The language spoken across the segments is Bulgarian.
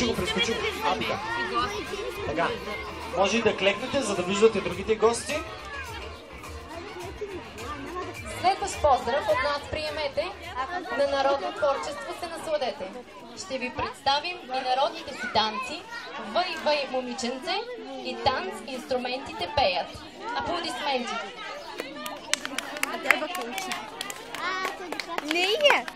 прескочи го. Така. Така. Може и да клекнете, за да виждате другите гости. Следващ поздрав от нас приемете. На народно творчество се насладете. Ще ви представим и народните си танци. Въй, въй, момиченце, и танц инструментите пеят. Аплодисменти! А те бакълчи. Не е!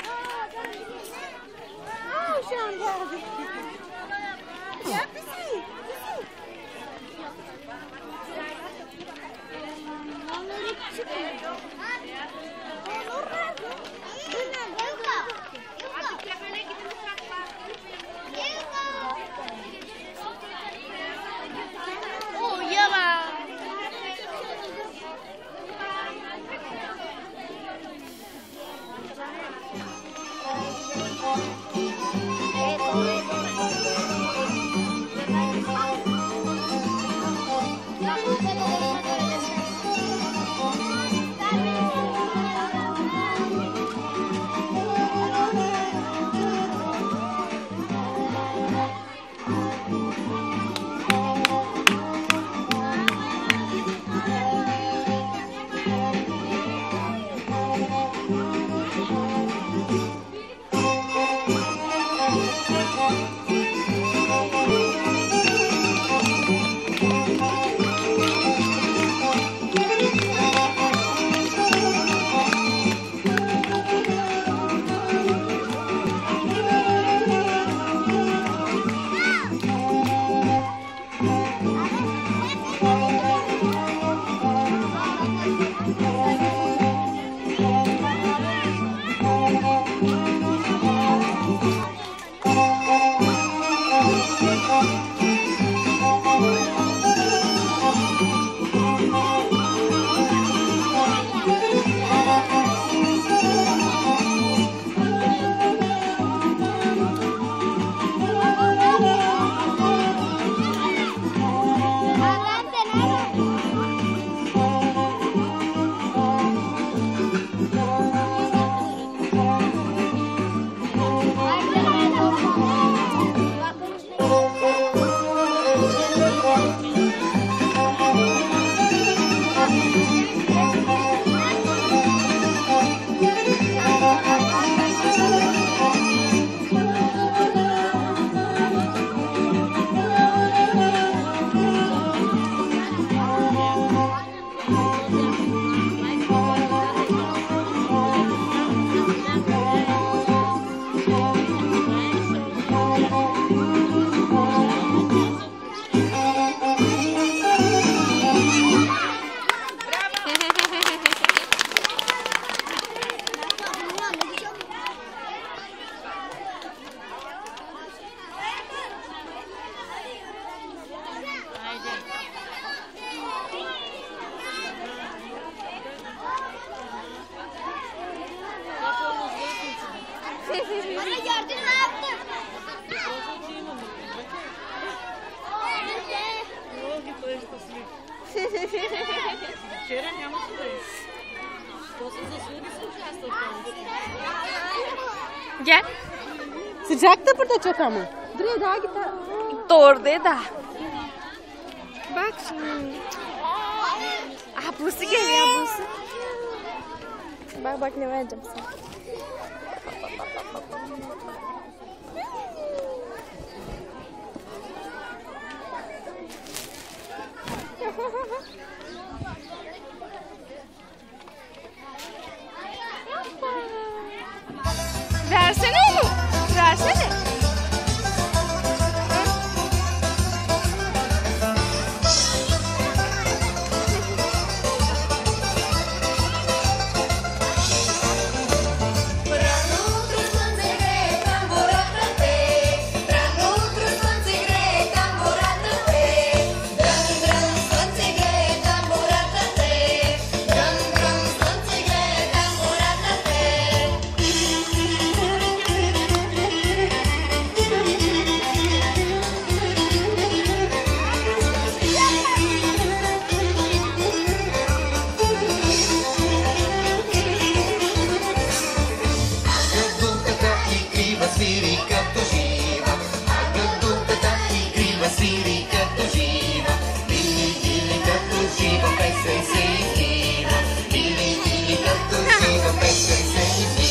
Вчера нямаше да е. То се заслуги се участва в това. Gel. Sıcak da burada çok ama. Buraya daha git. Doğru da. Bak şimdi. Ablası geliyor ablası. Bak bak ne vereceğim sana. Versene onu. Versene. Rano, Сири като жива, Лили като жива, песен се излива, Лили като жива, песен се излива.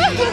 Woo!